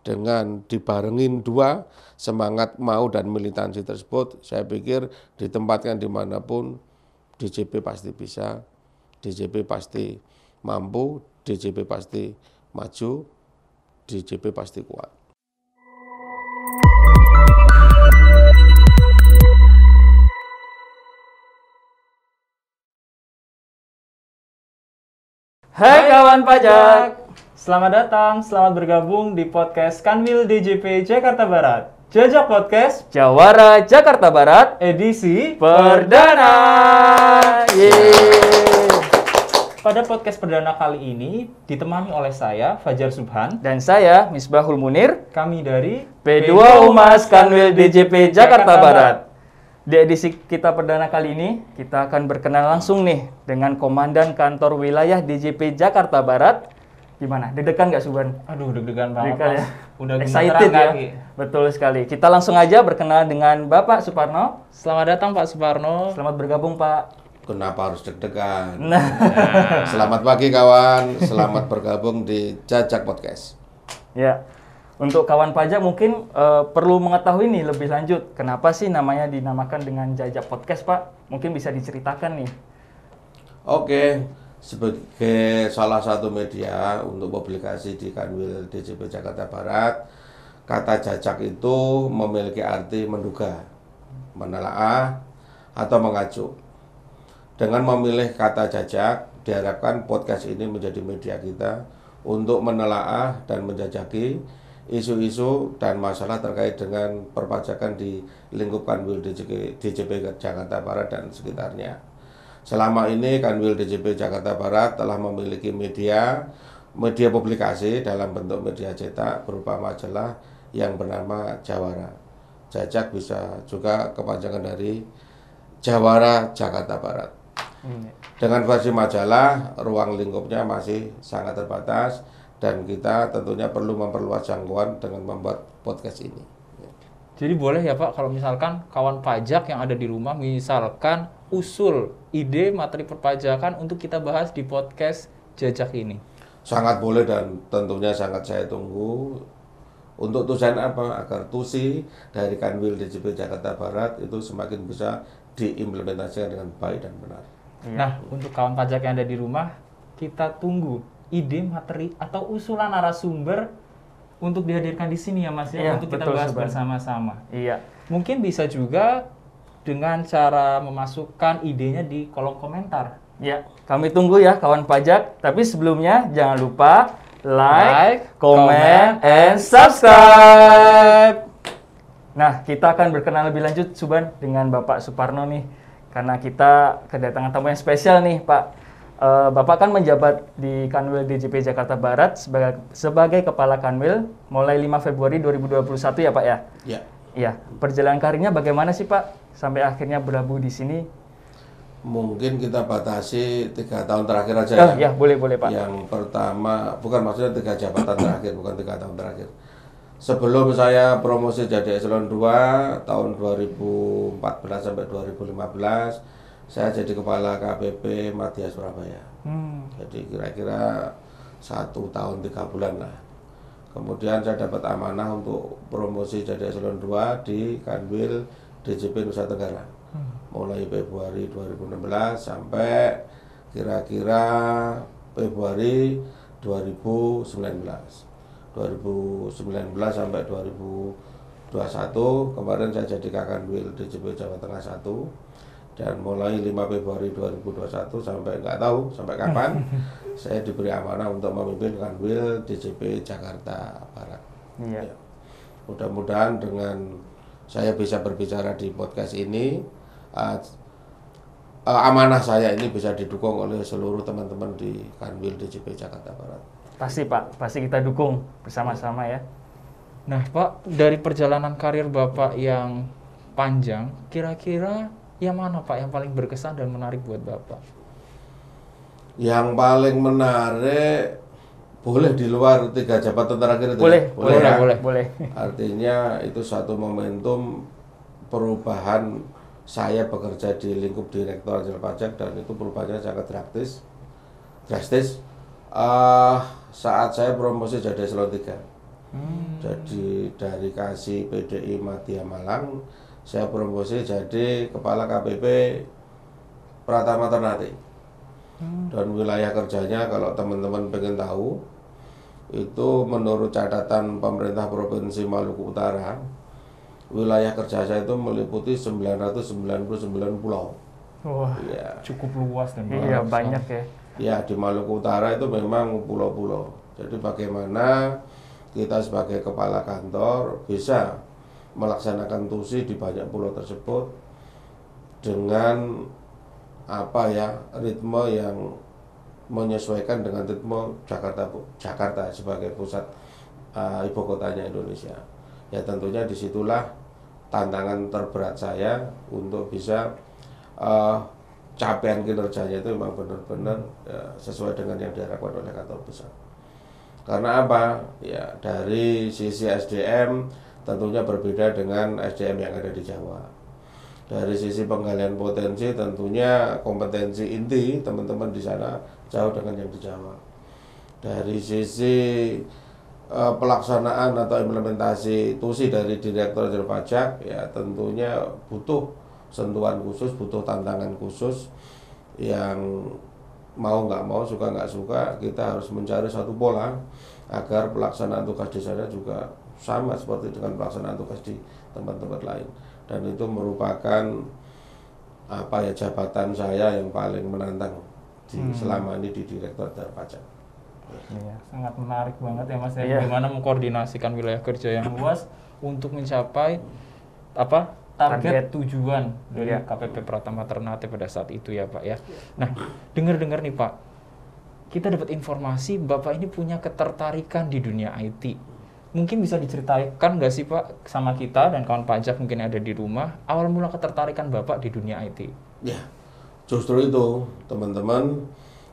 dengan dibarengin dua semangat mau dan militansi tersebut, saya pikir ditempatkan dimanapun DJP pasti bisa, DJP pasti mampu, DJP pasti maju, DJP pasti kuat. Hai kawan pajak, selamat datang, selamat bergabung di podcast Kanwil DJP Jakarta Barat. Jajak Podcast Jawara Jakarta Barat edisi Perdana. Yeay. Pada podcast perdana kali ini ditemani oleh saya Fajar Subhan Dan saya Misbahul Munir, kami dari P2 Humas Kanwil DJP Jakarta Barat. Di edisi kita perdana kali ini, kita akan berkenalan langsung nih dengan Komandan Kantor Wilayah DJP Jakarta Barat. Gimana? Deg-degan nggak, Suban? Aduh, deg-degan banget. Deg-degan ya? Udah Excited ya? kaki. Betul sekali. Kita langsung aja berkenalan dengan Bapak Suparno. Selamat datang Pak Suparno. Selamat bergabung, Pak. Kenapa harus deg-degan? Nah. Selamat pagi kawan, selamat bergabung di Jajak Podcast. Ya, untuk kawan pajak mungkin perlu mengetahui nih lebih lanjut, kenapa sih namanya dinamakan dengan Jajak Podcast, Pak? Mungkin bisa diceritakan nih. Oke, sebagai salah satu media untuk publikasi di Kanwil DJP Jakarta Barat, kata jajak itu memiliki arti menduga, menelaah, atau mengacu. Dengan memilih kata jajak, diharapkan podcast ini menjadi media kita untuk menelaah dan menjajaki isu-isu dan masalah terkait dengan perpajakan di lingkup Kanwil DJP Jakarta Barat dan sekitarnya. Selama ini Kanwil DJP Jakarta Barat telah memiliki media publikasi dalam bentuk media cetak berupa majalah yang bernama Jawara. Jajak bisa juga kepanjangan dari Jawara Jakarta Barat. Dengan versi majalah, ruang lingkupnya masih sangat terbatas dan kita tentunya perlu memperluas jangkauan dengan membuat podcast ini. Jadi boleh ya Pak, kalau misalkan kawan pajak yang ada di rumah misalkan usul ide materi perpajakan untuk kita bahas di podcast Jajak ini. Sangat boleh dan tentunya sangat saya tunggu. Untuk tujuan apa? Agar tusi dari Kanwil DJP Jakarta Barat itu semakin bisa diimplementasikan dengan baik dan benar. Nah, untuk kawan pajak yang ada di rumah, kita tunggu ide materi atau usulan narasumber untuk dihadirkan di sini ya Mas ya, Iya, untuk kita betul, bahas Sobat. bersama-sama. Iya. Mungkin bisa juga dengan cara memasukkan idenya di kolom komentar. Ya, kami tunggu ya kawan pajak. Tapi sebelumnya jangan lupa like, comment, and subscribe. Nah, kita akan berkenalan lebih lanjut Suban dengan Bapak Suparno nih. Karena kita kedatangan tamu yang spesial nih, Pak. Bapak kan menjabat di Kanwil DJP Jakarta Barat sebagai Kepala Kanwil mulai 5 Februari 2021 ya Pak ya? Ya. Iya. Perjalanan karirnya bagaimana sih Pak sampai akhirnya berlabuh di sini? Mungkin kita batasi 3 tahun terakhir aja Ya, boleh Pak. Yang pertama, bukan maksudnya 3 jabatan terakhir, bukan 3 tahun terakhir. Sebelum saya promosi jadi eselon 2 tahun 2014 sampai 2015, saya jadi kepala KPP Madya Surabaya. Jadi kira-kira 1 tahun 3 bulan lah. Kemudian saya dapat amanah untuk promosi jadi eselon 2 di Kanwil DJP Nusa Tenggara. Mulai Februari 2016 sampai kira-kira Februari 2019 sampai 2021 kemarin saya jadi Kanwil DJP Jawa Tengah 1 dan mulai 5 Februari 2021 sampai nggak tahu sampai kapan saya diberi amanah untuk memimpin Kanwil DJP Jakarta Barat. Iya. Ya. Mudah-mudahan dengan saya bisa berbicara di podcast ini, amanah saya ini bisa didukung oleh seluruh teman-teman di Kanwil DJP Jakarta Barat. Pasti Pak, pasti kita dukung bersama-sama ya. Nah Pak, dari perjalanan karir Bapak yang panjang, kira-kira yang mana Pak yang paling berkesan dan menarik buat Bapak? Yang paling menarik boleh di luar 3 jabatan terakhir itu. Boleh. Artinya itu satu momentum perubahan saya bekerja di lingkup Direktorat Jenderal Pajak dan itu perubahannya sangat drastis. Saat saya promosi jadi eselon 3. Jadi dari Kasih PDI Madya Malang, saya promosi jadi Kepala KPP Pratama Ternate. Dan wilayah kerjanya kalau teman-teman pengen tahu, itu menurut catatan pemerintah Provinsi Maluku Utara, wilayah kerja saya itu meliputi 999 pulau. Wah, Ya. Cukup luas dan iya banyak ya. Ya, di Maluku Utara itu memang pulau-pulau. Jadi bagaimana kita sebagai kepala kantor bisa melaksanakan tusi di banyak pulau tersebut dengan ritme yang menyesuaikan dengan ritme Jakarta sebagai pusat ibu kotanya Indonesia. Ya tentunya disitulah tantangan terberat saya untuk bisa capaian kinerjanya itu memang benar-benar sesuai dengan yang diharapkan oleh kantor pusat. Karena apa? Ya dari sisi SDM tentunya berbeda dengan SDM yang ada di Jawa. Dari sisi penggalian potensi tentunya kompetensi inti teman-teman di sana jauh dengan yang di Jawa. Dari sisi pelaksanaan atau implementasi tusi dari Direktur Jenderal Pajak ya tentunya butuh sentuhan khusus, butuh tantangan khusus yang mau nggak mau, suka nggak suka, kita harus mencari satu pola agar pelaksanaan tugas di sana juga sama seperti dengan pelaksanaan tugas di tempat-tempat lain. Dan itu merupakan jabatan saya yang paling menantang selama ini di Direktur Jenderal Pajak. Iya, sangat menarik banget ya Mas ya. Bagaimana mengkoordinasikan wilayah kerja yang luas untuk mencapai target tujuan dari KPP Pratama Ternate pada saat itu ya Pak ya. Nah, dengar-dengar nih Pak, kita dapat informasi Bapak ini punya ketertarikan di dunia IT. Mungkin bisa diceritakan nggak sih Pak sama kita dan kawan pajak mungkin ada di rumah, awal mula ketertarikan Bapak di dunia IT? Ya, justru itu teman-teman,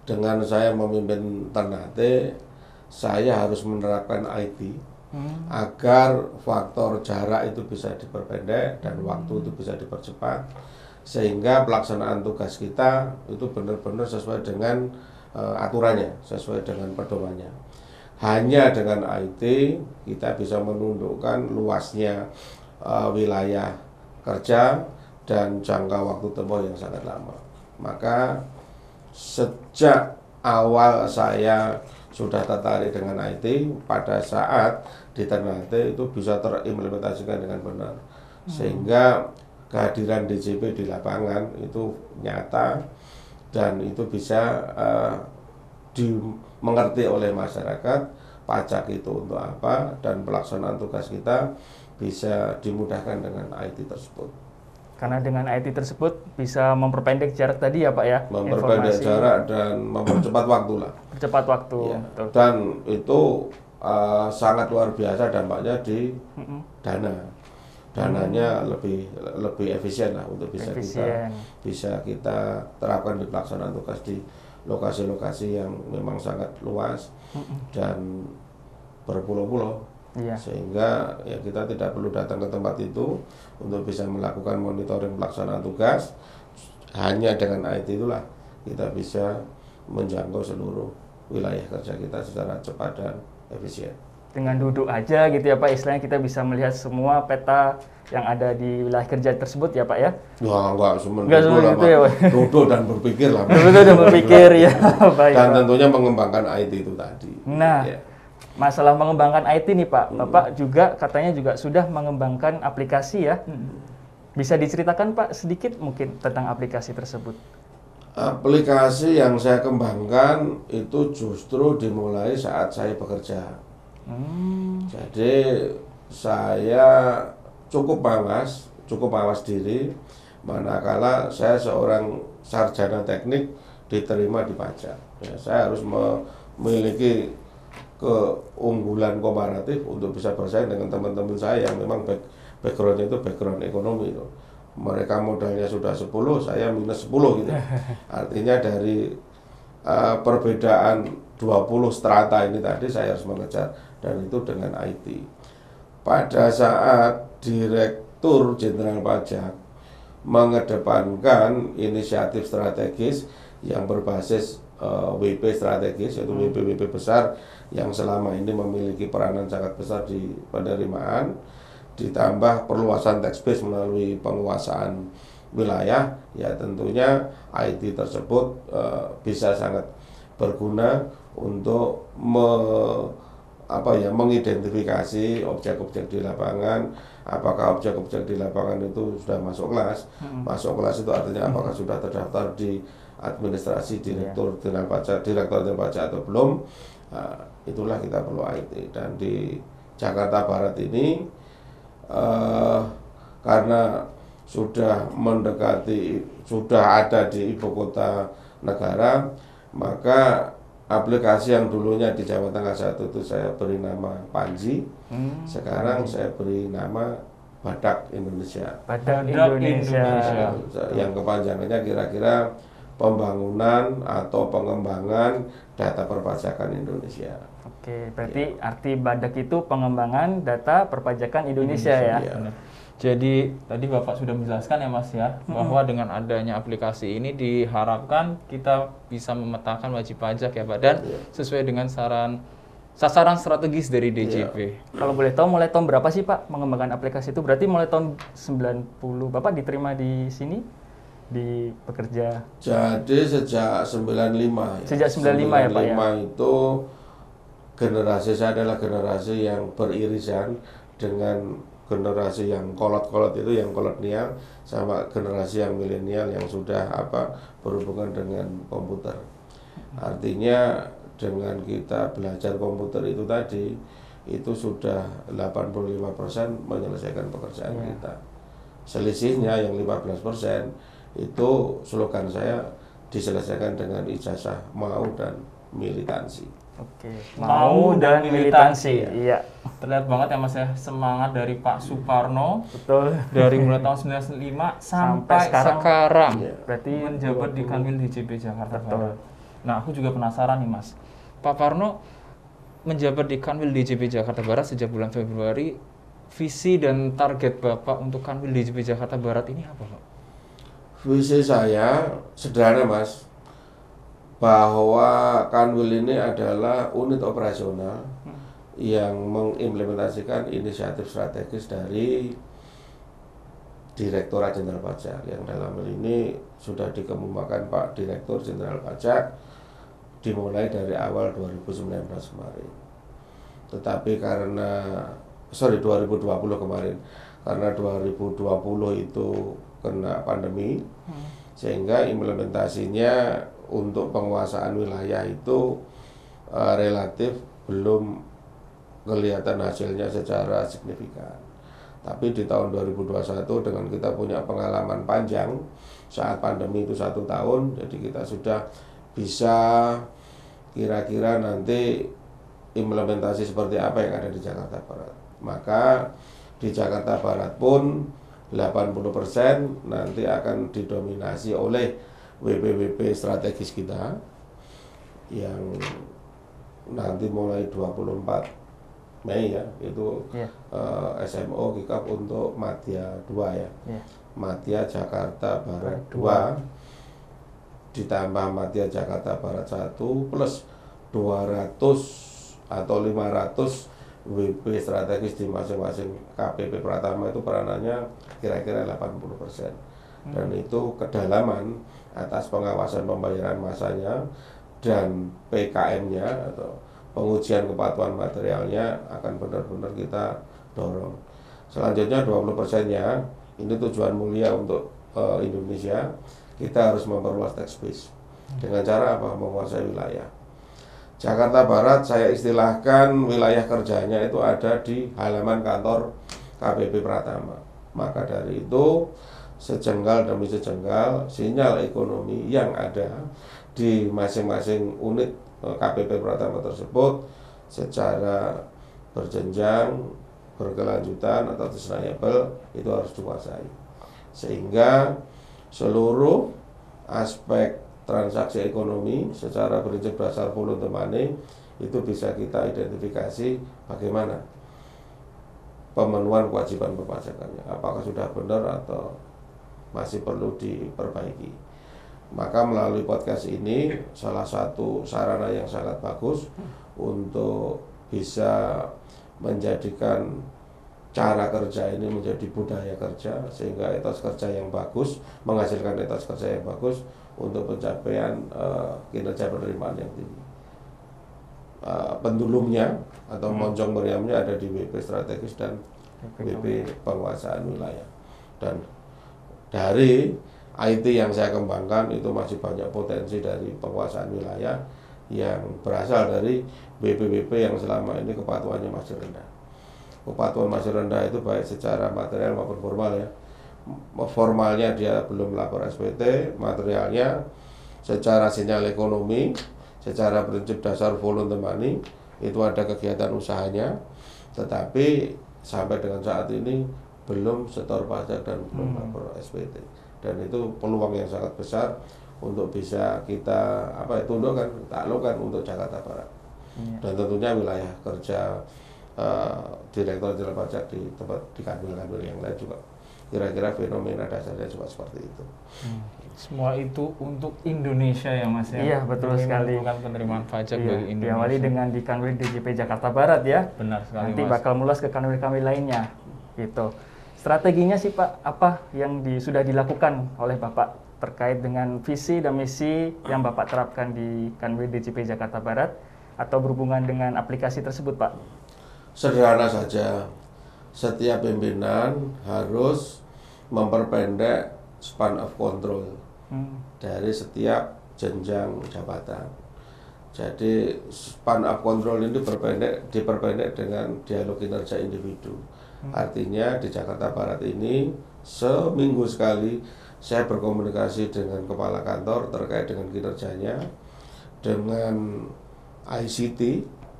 dengan saya memimpin Ternate, saya harus menerapkan IT agar faktor jarak itu bisa diperpendek dan waktu itu bisa dipercepat, sehingga pelaksanaan tugas kita itu benar-benar sesuai dengan aturannya, sesuai dengan pedomannya. Hanya dengan IT kita bisa menundukkan luasnya wilayah kerja dan jangka waktu tempuh yang sangat lama. Maka sejak awal saya sudah tertarik dengan IT, pada saat di Ternate itu bisa terimplementasikan dengan benar, sehingga kehadiran DJP di lapangan itu nyata dan itu bisa dimengerti oleh masyarakat pajak itu untuk apa, dan pelaksanaan tugas kita bisa dimudahkan dengan IT tersebut. Karena dengan IT tersebut bisa memperpendek jarak tadi ya Pak ya? Memperpendek jarak dan mempercepat waktu lah. Percepat waktu. Ya. Dan itu sangat luar biasa dampaknya di dana. Dananya lebih efisien lah untuk bisa kita terapkan di pelaksanaan tugas di lokasi-lokasi yang memang sangat luas dan berpulau-pulau. Sehingga ya kita tidak perlu datang ke tempat itu untuk bisa melakukan monitoring pelaksanaan tugas. Hanya dengan IT itulah kita bisa menjangkau seluruh wilayah kerja kita secara cepat dan efisien. Dengan duduk aja gitu ya Pak, istilahnya kita bisa melihat semua peta yang ada di wilayah kerja tersebut ya Pak ya? Enggak semenit itu ya Pak. Duduk dan berpikir lah. Duduk dan berpikir ya. Baik, dan tentunya mengembangkan IT itu tadi. Nah, masalah mengembangkan IT nih Pak, Bapak juga katanya juga sudah mengembangkan aplikasi ya. Bisa diceritakan Pak sedikit mungkin tentang aplikasi tersebut? Aplikasi yang saya kembangkan itu justru dimulai saat saya bekerja. Jadi saya cukup mawas diri manakala saya seorang sarjana teknik diterima di pajak. Ya, saya harus memiliki keunggulan komparatif untuk bisa bersaing dengan teman-teman saya yang memang backgroundnya itu background ekonomi itu. Mereka modalnya sudah 10, saya minus 10 gitu. Artinya dari perbedaan 20 strata ini tadi saya harus mengejar, dan itu dengan IT. Pada saat Direktur Jenderal Pajak mengedepankan inisiatif strategis yang berbasis WP strategis, yaitu WP-WP besar yang selama ini memiliki peranan sangat besar di penerimaan, ditambah perluasan tax base melalui penguasaan wilayah, ya tentunya IT tersebut bisa sangat berguna untuk mengidentifikasi objek-objek di lapangan. Apakah objek-objek di lapangan itu sudah masuk kelas? Masuk kelas itu artinya apakah sudah terdaftar di administrasi direktur jenderal pajak atau belum? Itulah kita perlu IT. Dan di Jakarta Barat ini karena sudah ada di ibu kota negara, maka aplikasi yang dulunya di Jawa Tengah 1 itu saya beri nama Panji, sekarang saya beri nama Badak Indonesia. Badak Indonesia. Yang kepanjangannya kira-kira pembangunan atau pengembangan data perpajakan Indonesia. Oke, berarti arti Badak itu pengembangan data perpajakan Indonesia ya. Jadi tadi Bapak sudah menjelaskan ya Mas ya, bahwa dengan adanya aplikasi ini diharapkan kita bisa memetakan wajib pajak ya Pak, dan sesuai dengan sasaran strategis dari DJP. Kalau boleh tahu mulai tahun berapa sih Pak mengembangkan aplikasi itu? Berarti mulai tahun 90 Bapak diterima di sini di bekerja. Jadi sejak 95 ya. Sejak 95 ya Pak ya. 95 itu generasi saya adalah generasi yang beririsan dengan generasi yang kolot-kolot itu, yang kolonial, sama generasi yang milenial yang sudah berhubungan dengan komputer. Artinya dengan kita belajar komputer itu tadi, itu sudah 85% menyelesaikan pekerjaan kita. Selisihnya yang 15% itu slogan saya diselesaikan dengan ijazah mau dan militansi. Oke, mau dan militansi. Iya. Terlihat banget ya Mas ya, semangat dari Pak Suparno. Betul. Dari mulai tahun 95 sampai sekarang. Berarti menjabat di Kanwil DJP Jakarta Barat. Nah, aku juga penasaran nih Mas. Pak Parno menjabat di Kanwil DJP Jakarta Barat sejak bulan Februari. Visi dan target Bapak untuk Kanwil DJP Jakarta Barat ini apa Pak? Visi saya sederhana Mas, bahwa Kanwil ini adalah unit operasional yang mengimplementasikan inisiatif strategis dari Direktorat Jenderal Pajak, yang dalam hal ini sudah dikemukakan Pak Direktur Jenderal Pajak dimulai dari awal 2019 kemarin. Tetapi 2020 kemarin, karena 2020 itu kena pandemi, sehingga implementasinya untuk penguasaan wilayah itu relatif belum kelihatan hasilnya secara signifikan. Tapi di tahun 2021 dengan kita punya pengalaman panjang saat pandemi itu 1 tahun, jadi kita sudah bisa kira-kira nanti implementasi seperti apa yang ada di Jakarta Barat. Maka di Jakarta Barat pun 80% nanti akan didominasi oleh WP-WP strategis kita yang nanti mulai 24 Mei ya, itu SMO Kikap untuk Madya 2 ya. Madya Jakarta Barat 2 ditambah Madya Jakarta Barat 1 plus 200 atau 500 WP strategis di masing-masing KPP Pratama, itu peranannya kira-kira 80%. Dan itu kedalaman atas pengawasan pembayaran masanya dan PKM-nya atau pengujian kepatuhan materialnya akan benar-benar kita dorong. Selanjutnya 20%-nya ini tujuan mulia untuk Indonesia. Kita harus memperluas tax base dengan cara apa? Menguasai wilayah. Jakarta Barat saya istilahkan wilayah kerjanya itu ada di halaman kantor KPP Pratama. Maka dari itu sejengkal demi sejengkal sinyal ekonomi yang ada di masing-masing unit KPP Pratama tersebut secara berjenjang, berkelanjutan atau sustainable itu harus dikuasai, sehingga seluruh aspek transaksi ekonomi secara prinsip dasar volume money itu bisa kita identifikasi bagaimana pemenuhan kewajiban perpajakannya, apakah sudah benar atau masih perlu diperbaiki. Maka melalui podcast ini salah satu sarana yang sangat bagus untuk bisa menjadikan cara kerja ini menjadi budaya kerja, sehingga etos kerja yang bagus menghasilkan etos kerja yang bagus untuk pencapaian kinerja penerimaan yang tinggi. Pendulumnya atau moncong meriamnya ada di WP strategis dan WP penguasaan wilayah. Dan dari IT yang saya kembangkan itu masih banyak potensi dari penguasaan wilayah yang berasal dari WP-WP yang selama ini kepatuhannya masih rendah. Kepatuhan masih rendah itu baik secara material maupun formal ya. Formalnya dia belum lapor SPT, materialnya secara sinyal ekonomi, secara prinsip dasar voluntary money itu ada kegiatan usahanya, tetapi sampai dengan saat ini belum setor pajak dan belum lapor SPT. Dan itu peluang yang sangat besar untuk bisa kita tundukkan, taklukkan untuk Jakarta Barat. Dan tentunya wilayah kerja Direktur Jenderal Pajak di tempat di kanwil-kanwil yang lain juga kira-kira fenomena dasarnya juga seperti itu. Semua itu untuk Indonesia ya Mas ya. Iya, betul sekali. Bukan penerimaan pajak bagi Indonesia. Diawali dengan di kanwil DJP Jakarta Barat ya. Benar sekali. Nanti Mas bakal meluas ke kanwil-kanwil lainnya gitu. Strateginya sih Pak, apa yang sudah dilakukan oleh Bapak terkait dengan visi dan misi yang Bapak terapkan di kanwil DJP Jakarta Barat atau berhubungan dengan aplikasi tersebut Pak? Sederhana saja, setiap pimpinan harus memperpendek span of control dari setiap jenjang jabatan. Jadi span of control ini diperpendek dengan dialog kinerja individu. Artinya di Jakarta Barat ini seminggu sekali saya berkomunikasi dengan kepala kantor terkait dengan kinerjanya, dengan ICT,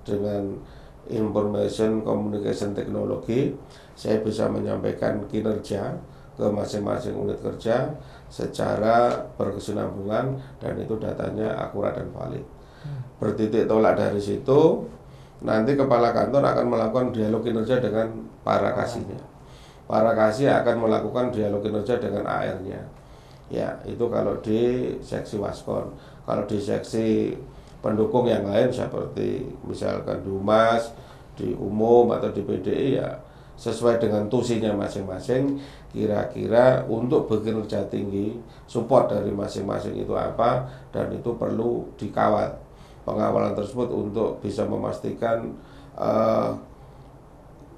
dengan Information Communication Technology. Saya bisa menyampaikan kinerja ke masing-masing unit kerja secara berkesinambungan dan itu datanya akurat dan valid. Bertitik tolak dari situ, nanti kepala kantor akan melakukan dialog kinerja dengan para kasihnya. Para kasih akan melakukan dialog kinerja dengan AR-nya. Ya, itu kalau di seksi Waskon. Kalau di seksi pendukung yang lain seperti misalkan di Humas, di Umum atau di PDI ya sesuai dengan tusinya masing-masing, kira-kira untuk bekinerja tinggi support dari masing-masing itu apa, dan itu perlu dikawal. Pengawalan tersebut untuk bisa memastikan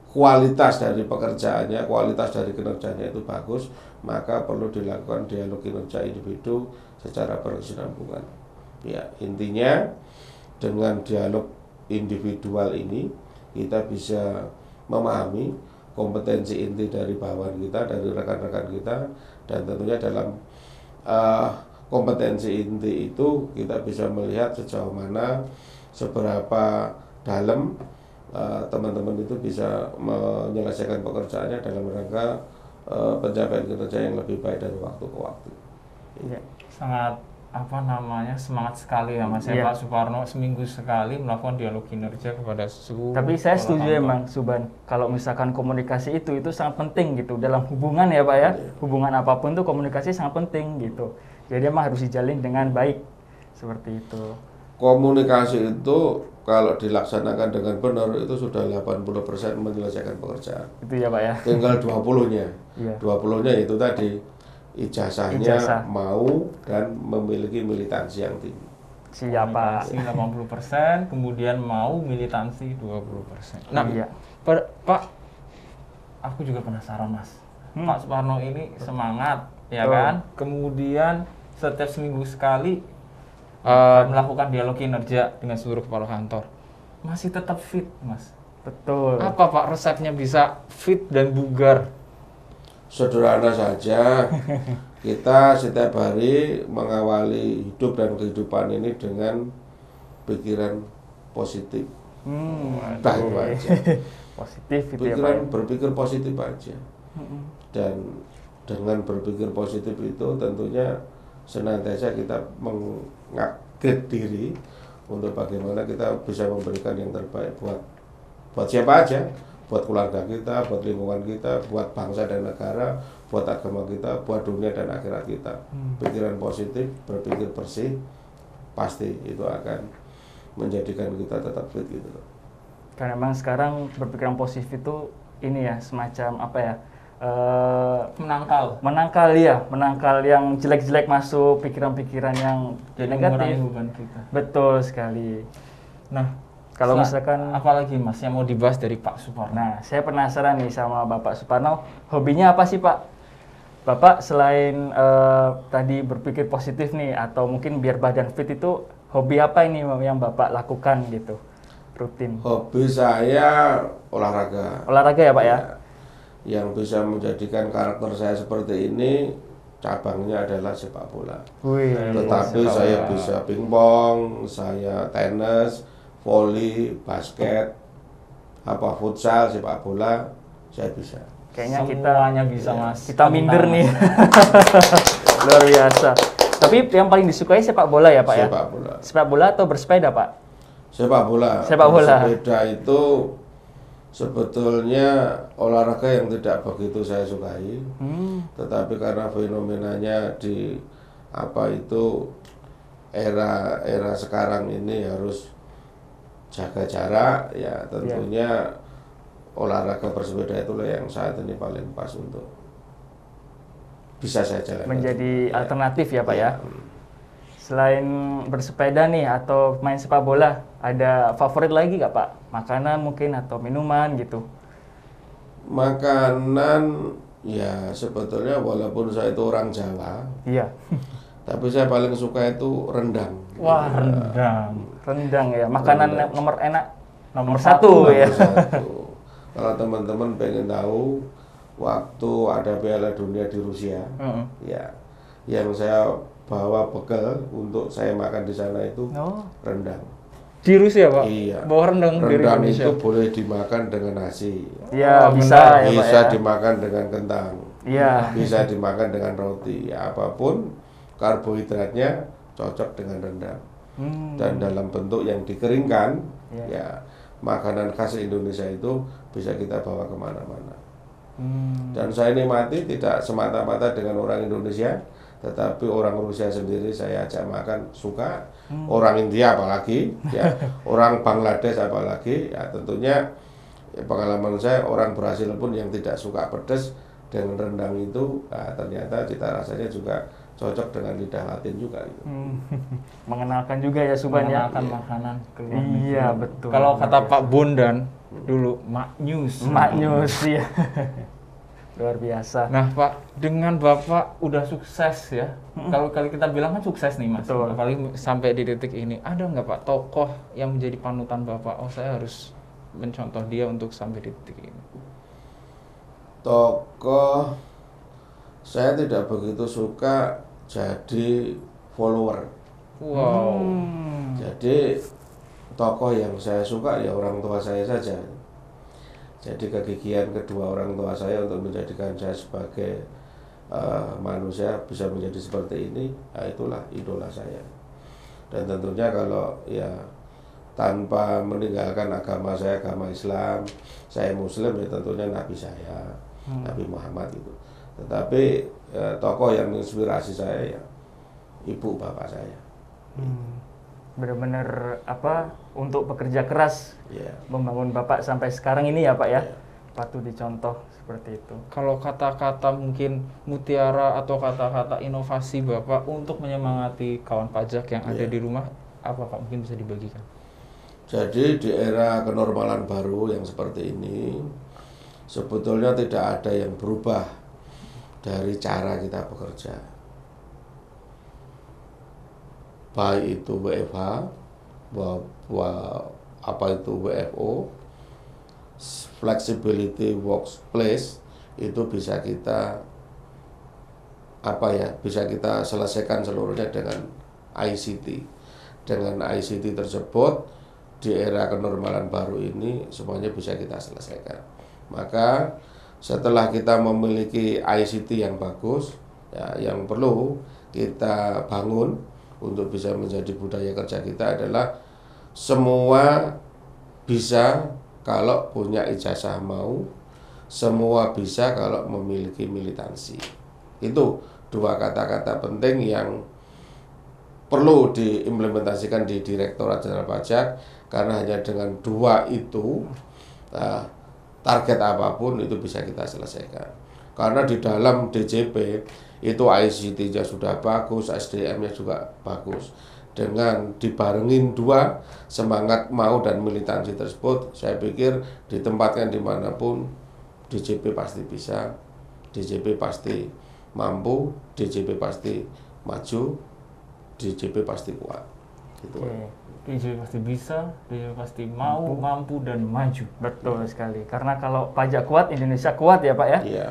kualitas dari pekerjaannya, kualitas dari kinerjanya itu bagus, maka perlu dilakukan dialog kinerja individu secara berkesinambungan. Ya, intinya dengan dialog individual ini kita bisa memahami kompetensi inti dari bawahan kita, dari rekan-rekan kita, dan tentunya dalam kompetensi inti itu kita bisa melihat sejauh mana, seberapa dalam teman-teman itu bisa menyelesaikan pekerjaannya dalam rangka pencapaian kinerja yang lebih baik dari waktu ke waktu. Ya. Sangat semangat sekali ya Mas ya. Pak Suparno seminggu sekali melakukan dialog kinerja kepada seluruh. Tapi saya setuju emang Suban, kalau misalkan komunikasi itu sangat penting gitu dalam hubungan ya Pak ya. Hubungan apapun tuh komunikasi sangat penting gitu. Jadi emang harus dijalin dengan baik seperti itu. Komunikasi itu kalau dilaksanakan dengan benar itu sudah 80% menyelesaikan pekerjaan. Itu ya Pak ya. Tinggal 20-nya. Iya. 20-nya itu tadi ijazahnya mau dan memiliki militansi yang tinggi. Siapa? 80%, kemudian mau militansi 20%. Nah, iya. Pak, aku juga penasaran Mas. Pak Suparno ini semangat, ya kan? Kemudian setiap seminggu sekali melakukan dialog kinerja dengan seluruh kepala kantor. Masih tetap fit, Mas. Betul. Apa Pak resepnya bisa fit dan bugar? Sederhana saja, kita setiap hari mengawali hidup dan kehidupan ini dengan pikiran positif. Baik aja. Positif itu pikiran, ya Pak. berpikir positif aja. Dan dengan berpikir positif itu tentunya senantiasa kita mengupgrade diri untuk bagaimana kita bisa memberikan yang terbaik buat siapa aja, buat keluarga kita, buat lingkungan kita, buat bangsa dan negara, buat agama kita, buat dunia dan akhirat kita. Pikiran positif, berpikir bersih, pasti itu akan menjadikan kita tetap fit gitu loh. Karena memang sekarang berpikiran positif itu ini ya semacam apa ya, menangkal yang jelek-jelek masuk, pikiran-pikiran yang jadi negatif. Beban kita. Betul sekali. Nah, kalau misalkan apalagi Mas yang mau dibahas dari Pak Suparno? Nah, saya penasaran nih sama Bapak Suparno, hobinya apa sih Pak? Bapak selain tadi berpikir positif nih, atau mungkin biar badan fit itu, hobi apa ini yang Bapak lakukan gitu, rutin? Hobi saya olahraga. Olahraga ya Pak ya? Yang bisa menjadikan karakter saya seperti ini, cabangnya adalah sepak bola. Wih, Tetapi saya bisa pingpong, saya tenis, voli, basket, futsal, sepak bola, saya bisa. Kayaknya semuanya bisa Mas. Kita minder nih. Luar biasa. Tapi yang paling disukai sepak bola ya Pak ya? Sepak bola. Sepak bola atau bersepeda Pak? Sepak bola. Sepak bola. Sepeda itu sebetulnya olahraga yang tidak begitu saya sukai. Tetapi karena fenomenanya di era sekarang ini harus jaga jarak, ya tentunya olahraga bersepeda itulah yang saat ini paling pas untuk bisa saya jalankan. Menjadi alternatif ya Pak ya? Selain bersepeda nih atau main sepak bola, ada favorit lagi nggak Pak? Makanan mungkin atau minuman gitu? Makanan, ya sebetulnya walaupun saya itu orang Jawa, iya. tapi saya paling suka itu rendang. Wah, rendang. Rendang ya, makanan nomor enak, nomor satu. satu ya. Kalau teman-teman pengen tahu, waktu ada Piala Dunia di Rusia, ya, yang saya bawa bekal untuk saya makan di sana itu rendang. Di Rusia Pak? Iya. Bawa rendang dari Rendang Indonesia. itu boleh dimakan dengan nasi. Iya, bisa ya Pak Bisa ya. dimakan dengan kentang. Iya. Bisa dimakan dengan roti. Ya, apapun karbohidratnya cocok dengan rendang. Dan dalam bentuk yang dikeringkan, ya makanan khas Indonesia itu bisa kita bawa kemana-mana. Dan saya nikmati tidak semata-mata dengan orang Indonesia, tetapi orang Rusia sendiri saya ajak makan suka, orang India apalagi, ya orang Bangladesh apalagi, ya tentunya pengalaman saya orang Brasil pun yang tidak suka pedas dengan rendang itu, ternyata cita rasanya juga cocok dengan lidah Latin juga gitu. Mengenalkan juga ya Suban ya. Mengenalkan makanan keluar Iya betul. Kalau kata Pak Bondan dulu maknyus. Maknyus ya. Luar biasa. Nah Pak, dengan Bapak udah sukses ya. Kalau kali kita bilang kan sukses nih Mas. Betul. Apalagi sampai di titik ini, ada nggak Pak tokoh yang menjadi panutan Bapak? Oh saya harus mencontoh dia untuk sampai di titik ini. Tokoh, saya tidak begitu suka jadi follower. Wow. Jadi tokoh yang saya suka ya orang tua saya saja. Jadi kegigihan kedua orang tua saya untuk menjadikan saya sebagai manusia bisa menjadi seperti ini, ya itulah idola saya. Dan tentunya kalau ya tanpa meninggalkan agama saya, agama Islam, saya Muslim, ya tentunya Nabi saya, Nabi Muhammad itu. Tetapi tokoh yang menginspirasi saya ya ibu bapak saya. Benar-benar untuk bekerja keras membangun Bapak sampai sekarang ini ya Pak ya. Patut dicontoh seperti itu. Kalau kata-kata mungkin mutiara atau kata-kata inovasi Bapak untuk menyemangati kawan pajak yang ada di rumah, apa Pak mungkin bisa dibagikan? Jadi di era kenormalan baru yang seperti ini, sebetulnya tidak ada yang berubah dari cara kita bekerja. Baik itu WFH, apa itu WFO, flexibility workplace, itu bisa kita bisa kita selesaikan seluruhnya dengan ICT. Dengan ICT tersebut di era kenormalan baru ini semuanya bisa kita selesaikan. Maka setelah kita memiliki ICT yang bagus, ya, yang perlu kita bangun untuk bisa menjadi budaya kerja kita adalah semua bisa kalau punya ijazah mau, semua bisa kalau memiliki militansi. Itu dua kata-kata penting yang perlu diimplementasikan di Direktorat Jenderal Pajak, karena hanya dengan dua itu target apapun itu bisa kita selesaikan. Karena di dalam DJP itu ICT-nya sudah bagus, SDM-nya juga bagus. Dengan dibarengin dua semangat mau dan militansi tersebut, saya pikir ditempatkan dimanapun DJP pasti bisa, DJP pasti mampu, DJP pasti maju, DJP pasti kuat. Gitu. DJP pasti bisa, DJP pasti mau, mampu dan maju. Betul sekali. Karena kalau pajak kuat, Indonesia kuat ya Pak ya? Iya.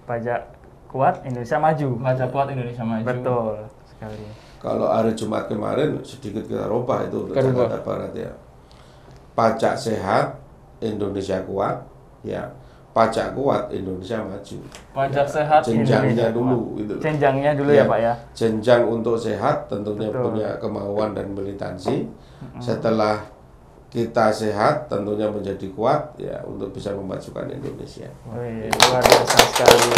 Pajak kuat, Indonesia maju. Pajak kuat, Indonesia maju. Betul sekali. Kalau hari Jumat kemarin sedikit kita rubah itu untuk Jakarta Barat ya. Pajak sehat, Indonesia kuat, ya. Pajak kuat, Indonesia maju. Pajak sehat, jenjangnya dulu itu. Jenjangnya dulu ya Pak ya. Jenjang untuk sehat tentunya Betul. punya kemauan dan militansi. Setelah kita sehat tentunya menjadi kuat ya untuk bisa memajukan Indonesia. Wih, luar biasa sekali.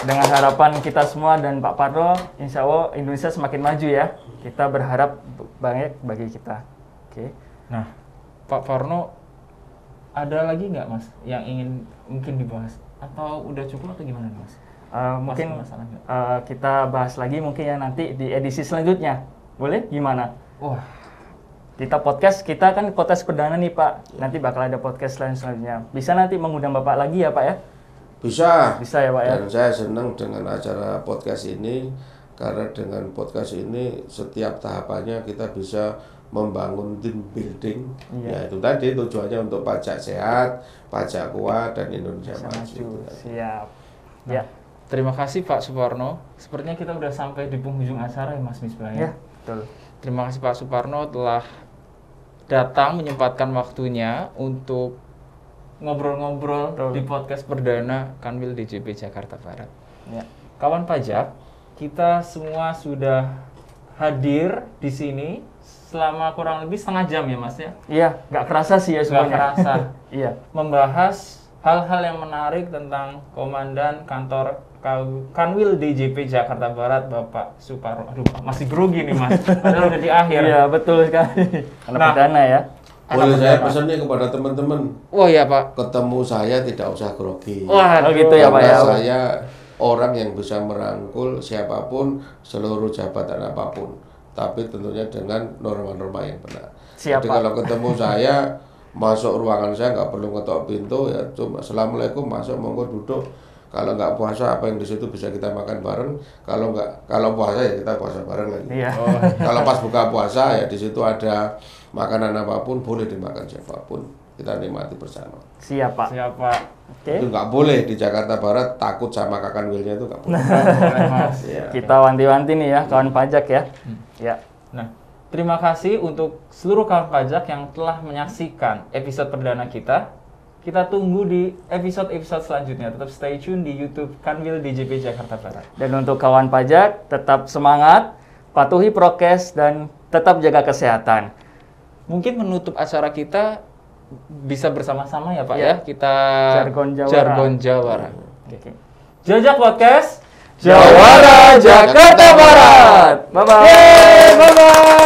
Dengan harapan kita semua dan Pak Parno, insya Allah Indonesia semakin maju ya. Kita berharap banyak bagi kita. Oke. Nah, Pak Parno, ada lagi nggak Mas yang ingin mungkin dibahas? Atau udah cukup atau gimana Mas? Mungkin kita bahas lagi mungkin ya nanti di edisi selanjutnya. Boleh? Gimana? Wah, kita kan podcast perdana nih Pak. Nanti bakal ada podcast selanjutnya. Bisa nanti mengundang Bapak lagi ya Pak ya? Bisa ya Pak ya. Dan saya senang dengan acara podcast ini, karena dengan podcast ini setiap tahapannya kita bisa membangun team building. Ya itu tadi tujuannya untuk pajak sehat, pajak kuat, dan Indonesia maju. Siap. Ya. Terima kasih Pak Suparno. Sepertinya kita udah sampai di penghujung acara ya Mas Misbah ya. Betul. Terima kasih Pak Suparno telah datang menyempatkan waktunya untuk ngobrol-ngobrol di podcast perdana Kanwil DJP Jakarta Barat. Ya. Kawan pajak, kita semua sudah hadir di sini selama kurang lebih setengah jam ya Mas ya? Iya, nggak kerasa sih ya semuanya. Nggak kerasa. Iya. Membahas hal-hal yang menarik tentang Komandan Kantor Kanwil DJP Jakarta Barat Bapak Suparno. Aduh, masih grogi nih Mas. Padahal udah di akhir. Iya, betul sekali. Karena perdana ya. Boleh saya pesan nih kepada teman-teman. Oh iya Pak. Ketemu saya tidak usah grogi. Wah, gitu ya Pak ya. Saya orang yang bisa merangkul siapapun, seluruh jabatan apapun, tapi tentunya dengan norma-norma yang benar. Jadi kalau ketemu saya, masuk ruangan saya nggak perlu ngetok pintu ya, cuma assalamualaikum, masuk, monggo duduk. Kalau nggak puasa, apa yang di situ bisa kita makan bareng. Kalau puasa ya kita puasa bareng lagi. Iya. Kalau pas buka puasa ya di situ ada makanan apapun, boleh dimakan siapapun, kita nikmati bersama. Siap Pak. Siap Pak. Oke. Itu nggak boleh di Jakarta Barat takut sama Kakanwilnya itu nggak boleh. Mas. Ya. Kita wanti-wanti nih ya kawan pajak ya. Ya. Nah, terima kasih untuk seluruh kawan pajak yang telah menyaksikan episode perdana kita. Kita tunggu di episode-episode selanjutnya. Tetap stay tune di YouTube Kanwil DJP Jakarta Barat. Dan untuk kawan pajak, tetap semangat, patuhi prokes, dan tetap jaga kesehatan. Mungkin menutup acara kita bisa bersama-sama ya Pak ya. Kita Jargon Jawara. Oke. Jajak Podcast Jawara Jakarta Barat. Bye-bye. Bye-bye.